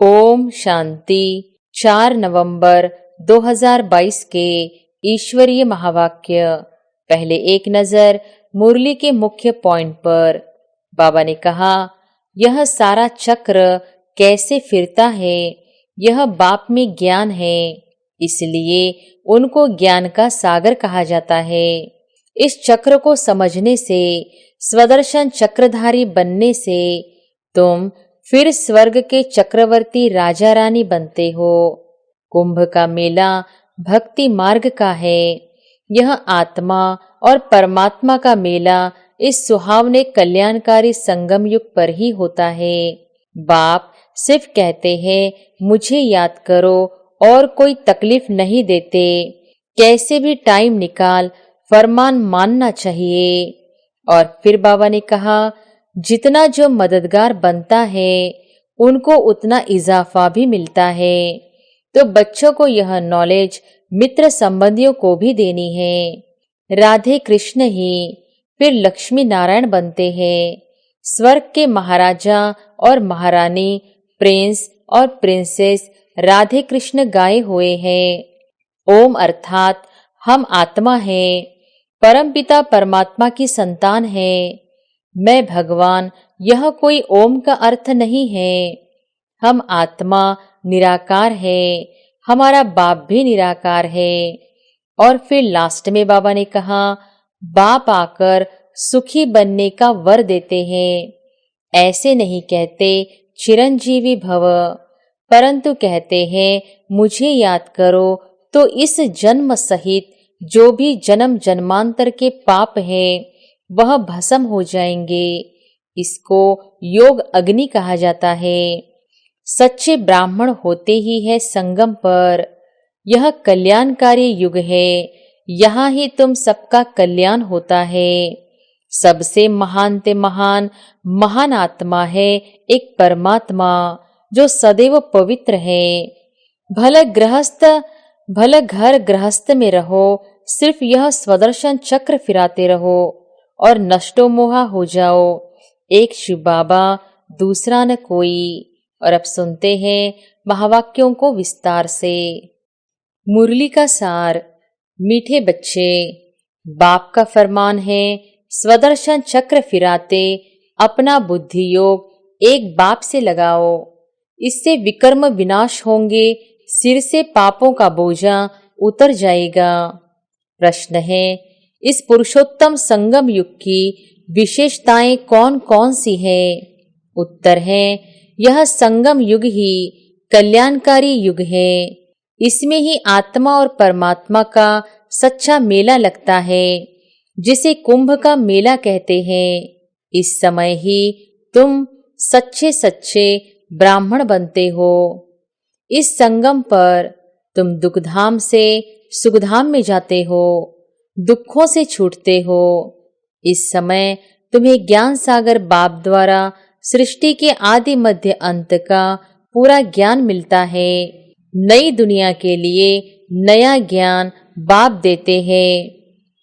ओम शांति। 4 नवंबर 2022 के ईश्वरीय महावाक्य। पहले एक नजर मुरली के मुख्य पॉइंट पर। बाबा ने कहा, यह सारा चक्र कैसे फिरता है, यह बाप में ज्ञान है, इसलिए उनको ज्ञान का सागर कहा जाता है। इस चक्र को समझने से, स्वदर्शन चक्रधारी बनने से तुम फिर स्वर्ग के चक्रवर्ती राजा रानी बनते हो। कुंभ का मेला भक्ति मार्ग का है। यह आत्मा और परमात्मा का मेला इस सुहावने कल्याणकारी संगम युग पर ही होता है। बाप सिर्फ कहते हैं, मुझे याद करो, और कोई तकलीफ नहीं देते। कैसे भी टाइम निकाल फरमान मानना चाहिए। और फिर बाबा ने कहा, जितना जो मददगार बनता है उनको उतना इजाफा भी मिलता है। तो बच्चों को यह नॉलेज मित्र संबंधियों को भी देनी है। राधे कृष्ण ही फिर लक्ष्मी नारायण बनते हैं। स्वर्ग के महाराजा और महारानी, प्रिंस और प्रिंसेस राधे कृष्ण गाए हुए हैं। ओम अर्थात हम आत्मा हैं, परमपिता परमात्मा की संतान है। मैं भगवान, यह कोई ओम का अर्थ नहीं है। हम आत्मा निराकार है, हमारा बाप भी निराकार है। और फिर लास्ट में बाबा ने कहा, बाप आकर सुखी बनने का वर देते हैं। ऐसे नहीं कहते चिरंजीवी भव, परंतु कहते हैं मुझे याद करो, तो इस जन्म सहित जो भी जन्म जन्मांतर के पाप है वह भस्म हो जाएंगे। इसको योग अग्नि कहा जाता है। सच्चे ब्राह्मण होते ही है संगम पर। यह कल्याणकारी युग है, यहाँ ही तुम सबका कल्याण होता है। सबसे महान ते महान महान आत्मा है एक परमात्मा, जो सदैव पवित्र है। भले घर गृहस्थ में रहो, सिर्फ यह स्वदर्शन चक्र फिराते रहो और नष्टो मोहा हो जाओ। एक शिव बाबा, दूसरा न कोई। और अब सुनते हैं महावाक्यों को विस्तार से। मुरली का सार। मीठे बच्चे, बाप का फरमान है, स्वदर्शन चक्र फिराते अपना बुद्धि योग एक बाप से लगाओ। इससे विकर्म विनाश होंगे, सिर से पापों का बोझा उतर जाएगा। प्रश्न है, इस पुरुषोत्तम संगम युग की विशेषताएं कौन कौन सी है? उत्तर है, यह संगम युग ही कल्याणकारी युग है। इसमें ही आत्मा और परमात्मा का सच्चा मेला लगता है, जिसे कुंभ का मेला कहते हैं। इस समय ही तुम सच्चे सच्चे ब्राह्मण बनते हो। इस संगम पर तुम दुखधाम से सुखधाम में जाते हो, दुखों से छूटते हो। इस समय तुम्हें ज्ञान सागर बाप द्वारा सृष्टि के आदि मध्य अंत का पूरा ज्ञान मिलता है। नई दुनिया के लिए नया ज्ञान बाप देते हैं।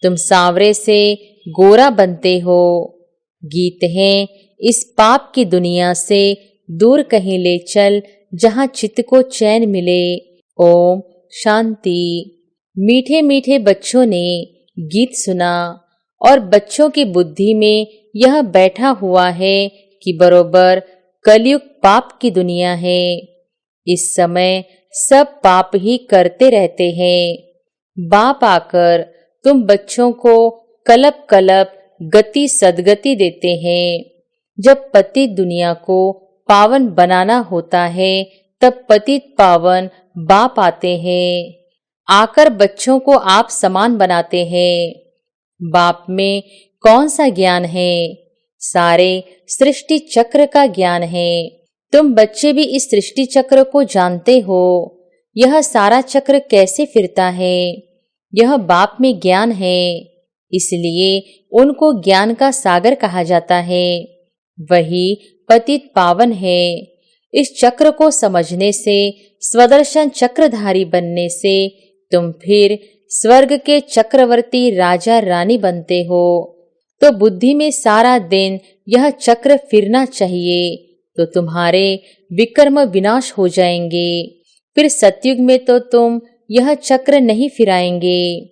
तुम सांवरे से गोरा बनते हो। गीत है, इस पाप की दुनिया से दूर कहीं ले चल, जहाँ चित्त को चैन मिले। ओम शांति। मीठे मीठे बच्चों ने गीत सुना और बच्चों की बुद्धि में यह बैठा हुआ है कि बरोबर कलयुग पाप की दुनिया है। इस समय सब पाप ही करते रहते हैं। बाप आकर तुम बच्चों को कलप कलप गति सदगति देते हैं। जब पतित दुनिया को पावन बनाना होता है, तब पतित पावन बाप आते हैं। आकर बच्चों को आप समान बनाते हैं। बाप में कौन सा ज्ञान है? सारे सृष्टि चक्र का ज्ञान है। तुम बच्चे भी इस सृष्टि चक्र को जानते हो। यह सारा चक्र कैसे फिरता है, यह बाप में ज्ञान है, इसलिए उनको ज्ञान का सागर कहा जाता है। वही पतित पावन है। इस चक्र को समझने से, स्वदर्शन चक्रधारी बनने से तुम फिर स्वर्ग के चक्रवर्ती राजा रानी बनते हो। तो बुद्धि में सारा दिन यह चक्र फिरना चाहिए, तो तुम्हारे विकर्म विनाश हो जाएंगे। फिर सतयुग में तो तुम यह चक्र नहीं फिराएंगे।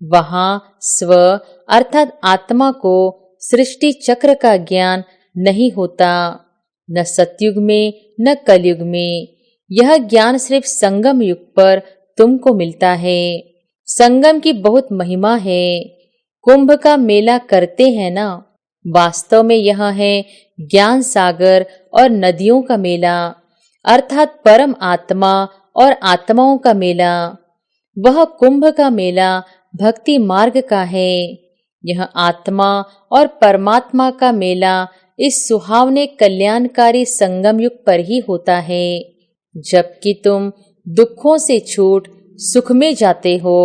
वहां स्व अर्थात आत्मा को सृष्टि चक्र का ज्ञान नहीं होता, न सतयुग में न कलयुग में। यह ज्ञान सिर्फ संगम युग पर तुमको मिलता है। संगम की बहुत महिमा है। कुंभ का मेला करते हैं ना, वास्तव में यह है ज्ञान सागर और नदियों का मेला, अर्थात परम आत्मा और आत्माओं का मेला। वह कुंभ का मेला भक्ति मार्ग का है। यह आत्मा और परमात्मा का मेला इस सुहावने कल्याणकारी संगम युग पर ही होता है, जबकि तुम दुखों से छूट सुख में जाते हो।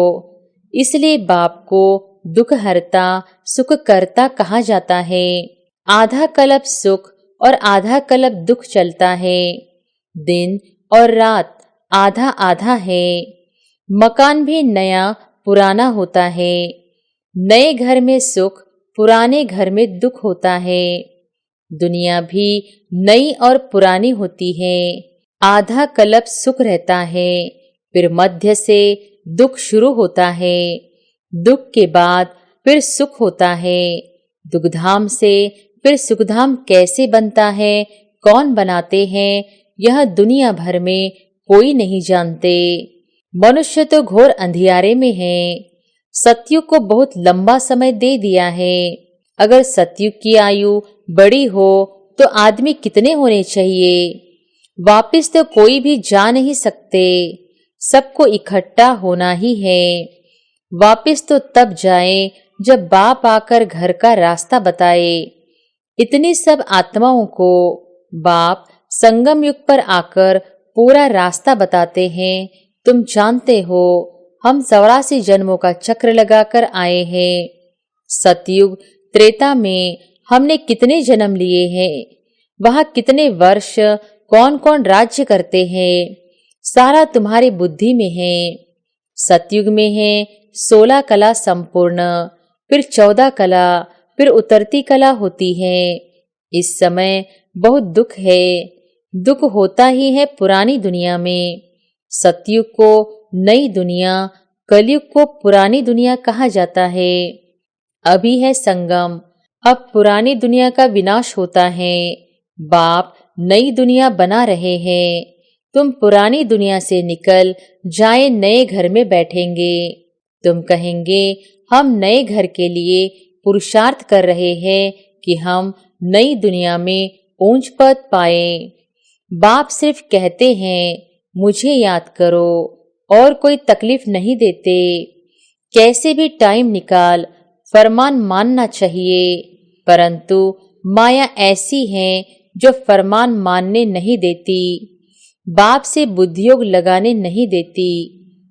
इसलिए बाप को दुख हरता सुख करता कहा जाता है। आधा कल्प सुख और आधा कल्प दुख चलता है। दिन और रात आधा आधा है। मकान भी नया पुराना होता है। नए घर में सुख, पुराने घर में दुख होता है। दुनिया भी नई और पुरानी होती है। आधा कल्प सुख रहता है, फिर मध्य से दुख शुरू होता है। दुख के बाद फिर सुख होता है। दुखधाम से फिर सुखधाम कैसे बनता है, कौन बनाते हैं, यह दुनिया भर में कोई नहीं जानते। मनुष्य तो घोर अंधियारे में है। सतयुग को बहुत लंबा समय दे दिया है। अगर सतयुग की आयु बड़ी हो तो आदमी कितने होने चाहिए? वापिस तो कोई भी जा नहीं सकते। सबको इकट्ठा होना ही है। वापिस तो तब जाए जब बाप आकर घर का रास्ता बताए। इतनी सब आत्माओं को बाप संगम युग पर आकर पूरा रास्ता बताते हैं। तुम जानते हो हम 84 जन्मों का चक्र लगाकर आए हैं। सतयुग त्रेता में हमने कितने जन्म लिए हैं, वहां कितने वर्ष कौन कौन राज्य करते हैं, सारा तुम्हारी बुद्धि में है। सतयुग में है 16 कला संपूर्ण, फिर 14 कला, फिर उतरती कला होती है। इस समय बहुत दुख है। दुख होता ही है पुरानी दुनिया में। सतयुग को नई दुनिया, कलयुग को पुरानी दुनिया कहा जाता है। अभी है संगम, अब पुरानी दुनिया का विनाश होता है। बाप नई दुनिया बना रहे हैं। तुम पुरानी दुनिया से निकल जाए नए घर में बैठेंगे। तुम कहेंगे हम नए घर के लिए पुरुषार्थ कर रहे हैं कि हम नई दुनिया में ऊंच पद पाए। बाप सिर्फ कहते हैं मुझे याद करो, और कोई तकलीफ नहीं देते। कैसे भी टाइम निकाल फरमान मानना चाहिए, परंतु माया ऐसी है जो फरमान मानने नहीं देती। बाप से बुद्धियोग लगाने नहीं देती,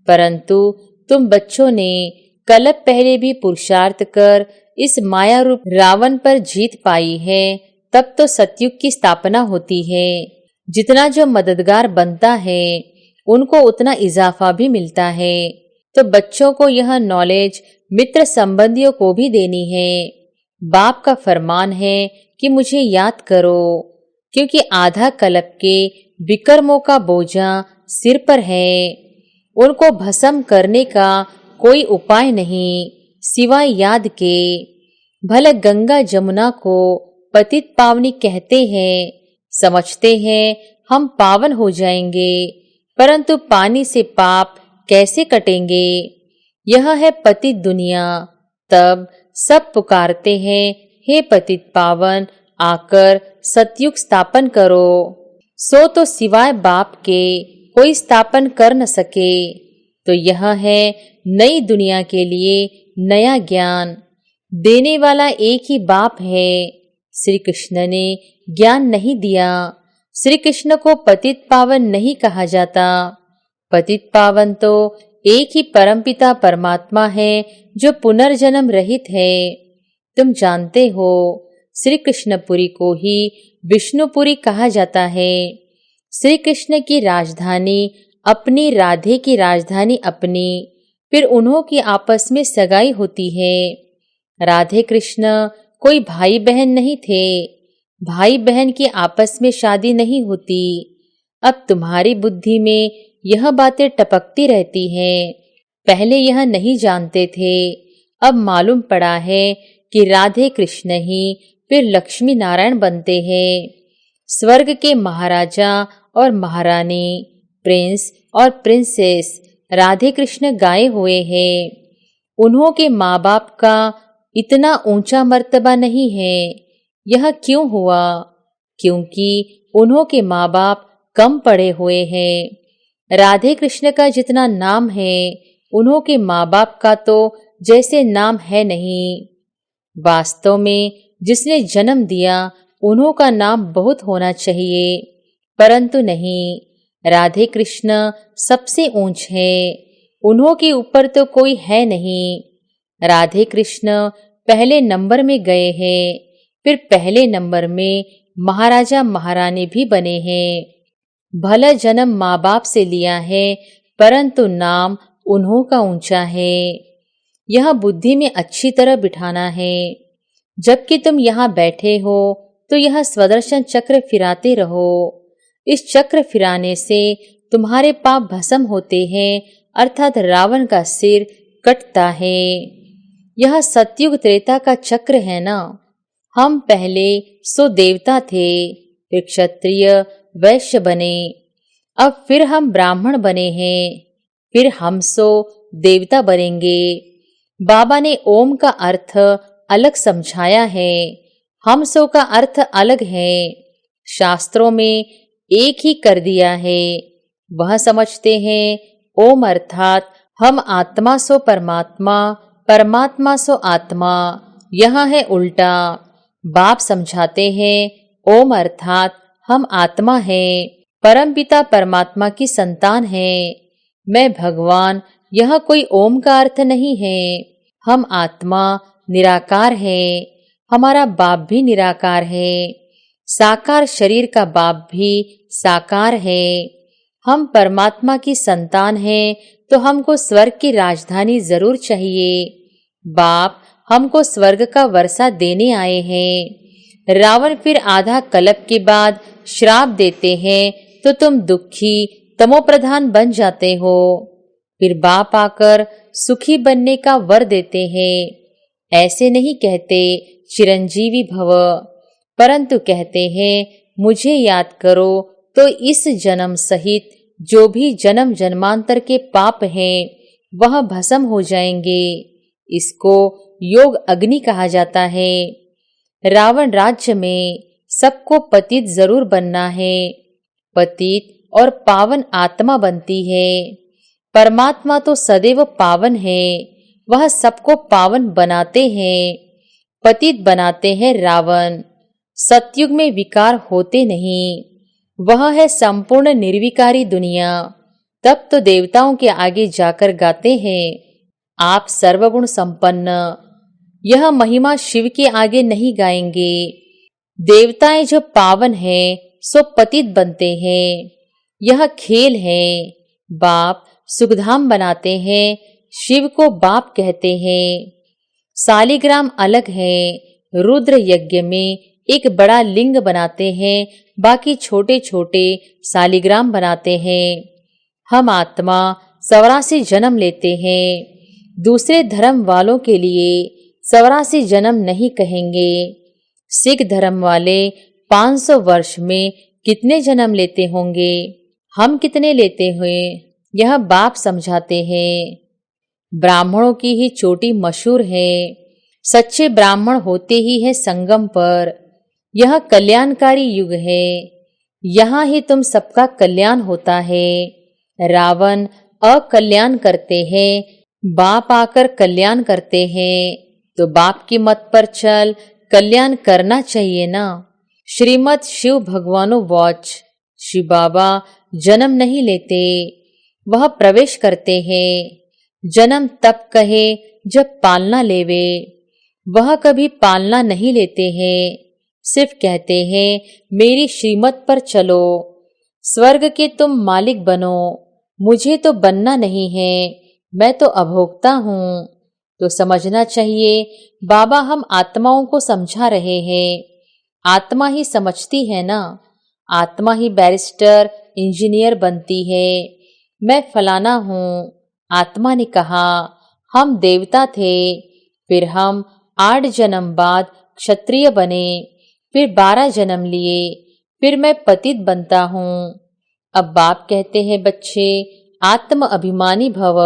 परंतु तुम बच्चों ने कल्प पहले भी पुरुषार्थ कर इस माया रूप रावण पर जीत पाई है। तब तो सतयुग की स्थापना होती है। जितना जो मददगार बनता है उनको उतना इजाफा भी मिलता है। तो बच्चों को यह नॉलेज मित्र संबंधियों को भी देनी है। बाप का फरमान है कि मुझे याद करो, क्योंकि आधा कल्प के विकर्मों का बोझा सिर पर है। उनको भस्म करने का कोई उपाय नहीं सिवाय याद के। भले गंगा जमुना को पतित पावनी कहते हैं, समझते हैं हम पावन हो जाएंगे, परंतु पानी से पाप कैसे कटेंगे? यह है पतित दुनिया। तब सब पुकारते हैं हे पतित पावन, आकर सतयुग स्थापन करो। सो तो सिवाय बाप के कोई स्थापन कर न सके। तो यह है नई दुनिया के लिए नया ज्ञान। देने वाला एक ही बाप है। श्री कृष्ण ने ज्ञान नहीं दिया। श्री कृष्ण को पतित पावन नहीं कहा जाता। पतित पावन तो एक ही परमपिता परमात्मा है जो पुनर्जन्म रहित है। तुम जानते हो श्री कृष्णपुरी को ही विष्णुपुरी कहा जाता है। श्री कृष्ण की राजधानी अपनी, राधे की राजधानी अपनी, फिर उन्हों की आपस में सगाई होती है। राधे कृष्ण कोई भाई बहन नहीं थे। भाई बहन की आपस में शादी नहीं होती। अब तुम्हारी बुद्धि में यह बातें टपकती रहती हैं। पहले यह नहीं जानते थे, अब मालूम पड़ा है कि राधे कृष्ण ही फिर लक्ष्मी नारायण बनते हैं। स्वर्ग के महाराजा और महारानी, प्रिंस और प्रिंसेस राधे कृष्ण गाए हुए हैं। उन्हों के माँ बाप का इतना ऊंचा मर्तबा नहीं है। यह क्यों हुआ? क्योंकि उन्हों के माँ बाप कम पढ़े हुए हैं। राधे कृष्ण का जितना नाम है, उन्हों के माँ बाप का तो जैसे नाम है नहीं। वास्तव में जिसने जन्म दिया उन्हों का नाम बहुत होना चाहिए, परंतु नहीं। राधे कृष्ण सबसे ऊंच है, उन्हों के ऊपर तो कोई है नहीं। राधे कृष्ण पहले नंबर में गए हैं, फिर पहले नंबर में महाराजा महारानी भी बने हैं। भला जन्म माँ बाप से लिया है, परंतु नाम उन्हों का ऊंचा है। यह बुद्धि में अच्छी तरह बिठाना है। जबकि तुम यहाँ बैठे हो तो यह स्वदर्शन चक्र फिराते रहो। इस चक्र फिराने से तुम्हारे पाप भस्म होते हैं, अर्थात रावण का सिर कटता है। यह सतयुग त्रेता का चक्र है ना। हम पहले सो देवता थे, फिर क्षत्रिय वैश्य बने, अब फिर हम ब्राह्मण बने हैं, फिर हम सो देवता बनेंगे। बाबा ने ओम का अर्थ अलग समझाया है, हम सो का अर्थ अलग है। शास्त्रों में एक ही कर दिया है। वह समझते हैं ओम अर्थात हम आत्मा सो परमात्मा, परमात्मा सो आत्मा। यह है उल्टा। बाप समझाते हैं ओम अर्थात हम आत्मा हैं, परमपिता परमात्मा की संतान हैं। मैं भगवान, यह कोई ओम का अर्थ नहीं है। हम आत्मा निराकार है, हमारा बाप भी निराकार है। साकार शरीर का बाप भी साकार है। हम परमात्मा की संतान हैं, तो हमको स्वर्ग की राजधानी जरूर चाहिए। बाप हमको स्वर्ग का वर्षा देने आए हैं। रावण फिर आधा कल्प के बाद श्राप देते हैं, तो तुम दुखी तमोप्रधान बन जाते हो। फिर बाप आकर सुखी बनने का वर देते हैं। ऐसे नहीं कहते चिरंजीवी भव, परंतु कहते हैं मुझे याद करो तो इस जन्म सहित जो भी जन्म जन्मांतर के पाप हैं वह भस्म हो जाएंगे। इसको योग अग्नि कहा जाता है। रावण राज्य में सबको पतित जरूर बनना है। पतित और पावन आत्मा बनती है। परमात्मा तो सदैव पावन है, वह सबको पावन बनाते हैं। पतित बनाते हैं रावण। सतयुग में विकार होते नहीं, वह है संपूर्ण निर्विकारी दुनिया। तब तो देवताओं के आगे जाकर गाते हैं आप सर्वगुण संपन्न। यह महिमा शिव के आगे नहीं गाएंगे। देवताएं जो पावन हैं सो पतित बनते हैं। यह खेल है। बाप सुखधाम बनाते हैं, शिव को बाप कहते हैं। सालिग्राम अलग है। रुद्र यज्ञ में एक बड़ा लिंग बनाते हैं, बाकी छोटे छोटे सालिग्राम बनाते हैं। हम आत्मा 84 जन्म लेते हैं। दूसरे धर्म वालों के लिए 84 जन्म नहीं कहेंगे। सिख धर्म वाले 500 वर्ष में कितने जन्म लेते होंगे, हम कितने लेते हुए, यह बाप समझाते हैं। ब्राह्मणों की ही चोटी मशहूर है। सच्चे ब्राह्मण होते ही है संगम पर। यह कल्याणकारी युग है। यहाँ ही तुम सबका कल्याण होता है। रावण अकल्याण करते हैं, बाप आकर कल्याण करते हैं। तो बाप की मत पर चल, कल्याण करना चाहिए ना। श्रीमद शिव भगवानो वॉच। शिव बाबा जन्म नहीं लेते, वह प्रवेश करते हैं। जन्म तब कहे जब पालना लेवे। वह कभी पालना नहीं लेते हैं, सिर्फ कहते हैं मेरी श्रीमत पर चलो। स्वर्ग के तुम मालिक बनो, मुझे तो बनना नहीं है, मैं तो अभोक्ता हूँ। तो समझना चाहिए बाबा हम आत्माओं को समझा रहे हैं। आत्मा ही समझती है ना, आत्मा ही बैरिस्टर इंजीनियर बनती है। मैं फलाना हूँ। आत्मा ने कहा, हम देवता थे, फिर हम 8 जन्म बाद क्षत्रिय बने, फिर 12 जन्म लिए, फिर मैं पतित बनता हूँ। अब बाप कहते हैं, बच्चे आत्म अभिमानी भव।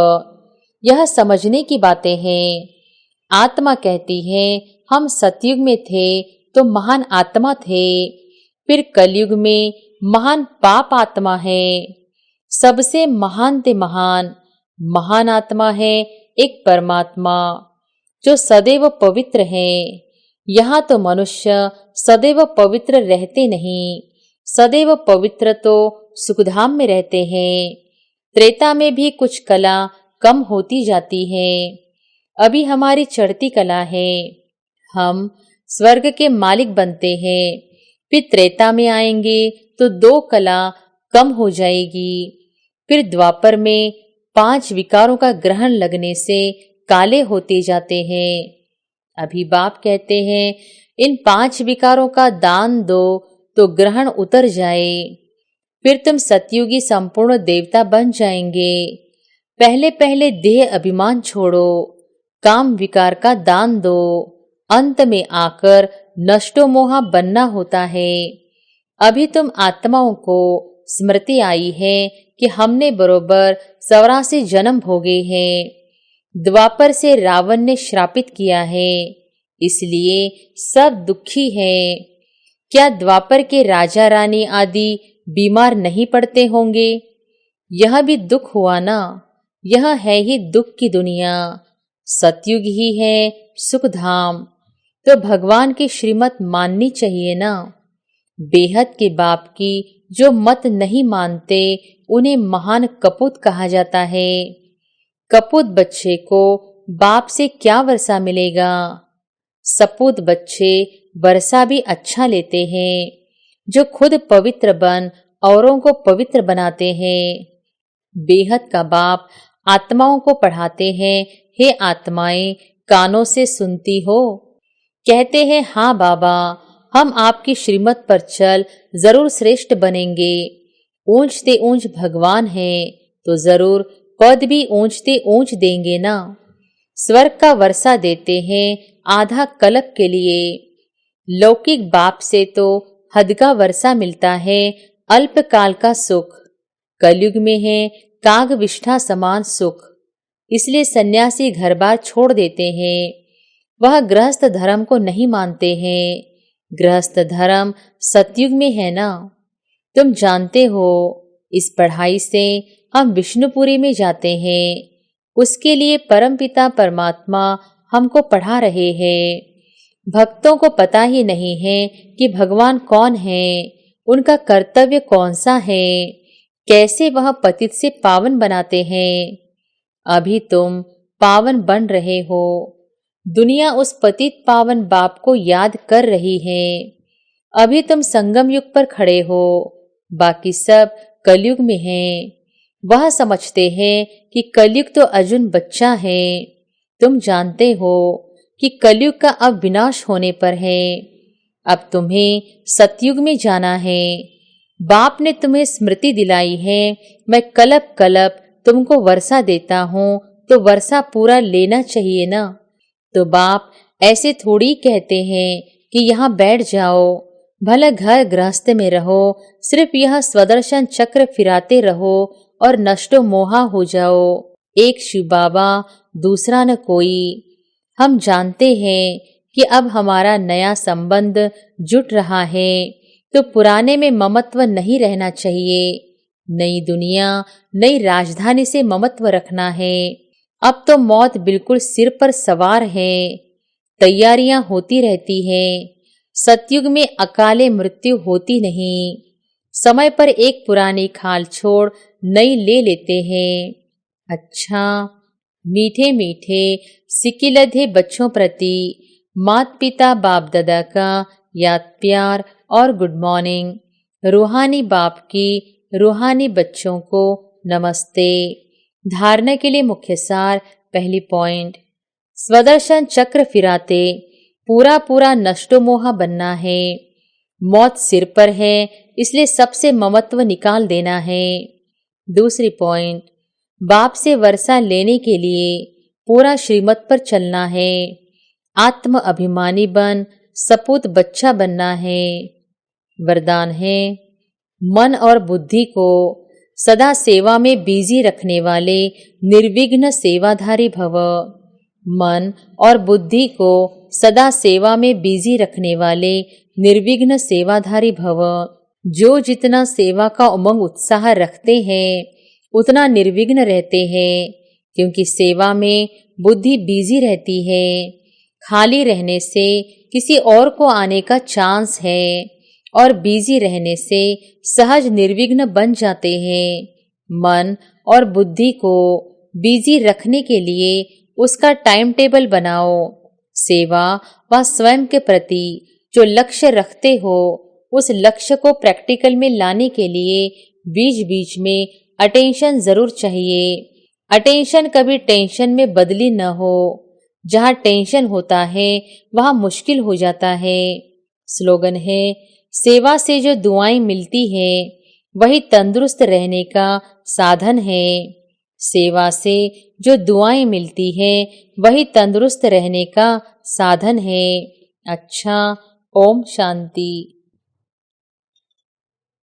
यह समझने की बातें हैं। आत्मा कहती है, हम सतयुग में थे तो महान आत्मा थे, फिर कलयुग में महान पाप आत्मा है। सबसे महान ते महान आत्मा है एक परमात्मा जो सदैव पवित्र है। यहाँ तो मनुष्य सदैव पवित्र रहते नहीं, सदैव पवित्र तो सुखधाम में रहते हैं। त्रेता में भी कुछ कला कम होती जाती है। अभी हमारी चढ़ती कला है, हम स्वर्ग के मालिक बनते हैं। फिर त्रेता में आएंगे तो 2 कला कम हो जाएगी। फिर द्वापर में 5 विकारों का ग्रहण लगने से काले होते जाते हैं। अभी बाप कहते हैं, इन 5 विकारों का दान दो तो ग्रहण उतर जाए, फिर तुम सतयुगी संपूर्ण देवता बन जाएंगे। पहले पहले देह अभिमान छोड़ो, काम विकार का दान दो। अंत में आकर नष्टो मोहा बनना होता है। अभी तुम आत्माओं को स्मृति आई है कि हमने बरोबर 84 जन्म भोगे हैं। द्वापर से रावण ने श्रापित किया है, इसलिए सब दुखी हैं। क्या द्वापर के राजा रानी आदि बीमार नहीं पड़ते होंगे? यह भी दुख हुआ ना। यह है ही दुख की दुनिया। सतयुग ही है सुखधाम। तो भगवान की श्रीमत माननी चाहिए ना। बेहद के बाप की जो मत नहीं मानते उन्हें महान कपूत कहा जाता है। कपूत बच्चे को बाप से क्या वर्षा मिलेगा? सपूत बच्चे वर्षा भी अच्छा लेते हैं, जो खुद पवित्र बन औरों को पवित्र बनाते हैं। बेहद का बाप आत्माओं को पढ़ाते हैं, हे आत्माएं कानों से सुनती हो? कहते हैं, हाँ बाबा, हम आपकी श्रीमत पर चल जरूर श्रेष्ठ बनेंगे। ऊंचते ऊंच भगवान हैं तो जरूर पद भी ऊंचते ऊंच देंगे ना। स्वर्ग का वर्षा देते हैं आधा कल्प के लिए। लौकिक बाप से तो हद का वर्षा मिलता है, अल्पकाल का सुख। कलयुग में है काग विष्ठा समान सुख, इसलिए सन्यासी घर बार छोड़ देते हैं। वह गृहस्थ धर्म को नहीं मानते हैं। गृहस्थ धर्म सतयुग में है ना। तुम जानते हो, इस पढ़ाई से हम विष्णुपुरी में जाते हैं। उसके लिए परमपिता परमात्मा हमको पढ़ा रहे हैं। भक्तों को पता ही नहीं है कि भगवान कौन है, उनका कर्तव्य कौन सा है, कैसे वह पतित से पावन बनाते हैं। अभी तुम पावन बन रहे हो। दुनिया उस पतित पावन बाप को याद कर रही है। अभी तुम संगम युग पर खड़े हो, बाकी सब कलयुग में हैं। वह समझते हैं कि कलयुग तो अर्जुन बच्चा है। तुम जानते हो कि कलयुग का अब विनाश होने पर है। अब तुम्हें सतयुग में जाना है। बाप ने तुम्हें स्मृति दिलाई है, मैं कल्प कल्प तुमको वर्षा देता हूँ, तो वर्षा पूरा लेना चाहिए ना। तो बाप ऐसे थोड़ी कहते हैं कि यहाँ बैठ जाओ, भले घर गृहस्थ में रहो, सिर्फ यह स्वदर्शन चक्र फिराते रहो और नष्टो मोहा हो जाओ। एक शिव बाबा, दूसरा न कोई। हम जानते हैं कि अब हमारा नया संबंध जुट रहा है, तो पुराने में ममत्व नहीं रहना चाहिए। नई दुनिया, नई राजधानी से ममत्व रखना है। अब तो मौत बिल्कुल सिर पर सवार है। तैयारियां होती रहती हैं। सतयुग में अकाले मृत्यु होती नहीं। समय पर एक पुरानी खाल छोड़ नई ले लेते हैं। अच्छा, मीठे मीठे सिकिलधे बच्चों प्रति माता पिता बाप दादा का याद प्यार और गुड मॉर्निंग। रूहानी बाप की रूहानी बच्चों को नमस्ते। धारणा के लिए मुख्य सार, पहली पॉइंट, स्वदर्शन चक्र फिराते पूरा पूरा नष्टो मोहा बनना है। मौत सिर पर है, इसलिए सबसे ममत्व निकाल देना है। दूसरी पॉइंट, बाप से वर्षा लेने के लिए पूरा श्रीमत पर चलना है। आत्म अभिमानी बन सपूत बच्चा बनना है। वरदान है, मन और बुद्धि को सदा सेवा में बिजी रखने वाले निर्विघ्न सेवाधारी भव। मन और बुद्धि को सदा सेवा में बिजी रखने वाले निर्विघ्न सेवाधारी भव। जो जितना सेवा का उमंग उत्साह रखते हैं उतना निर्विघ्न रहते हैं, क्योंकि सेवा में बुद्धि बिजी रहती है। खाली रहने से किसी और को आने का चांस है और बिजी रहने से सहज निर्विघ्न बन जाते हैं। मन और बुद्धि को बिजी रखने के लिए उसका टाइम टेबल बनाओ। सेवा व स्वयं के प्रति जो लक्ष्य रखते हो उस लक्ष्य को प्रैक्टिकल में लाने के लिए बीच बीच में अटेंशन जरूर चाहिए। अटेंशन कभी टेंशन में बदली न हो। जहाँ टेंशन होता है वहाँ मुश्किल हो जाता है। स्लोगन है, सेवा से जो दुआएं मिलती हैं वही तंदुरुस्त रहने का साधन है। सेवा से जो दुआएं मिलती हैं वही तंदुरुस्त रहने का साधन है। अच्छा, ओम शांति।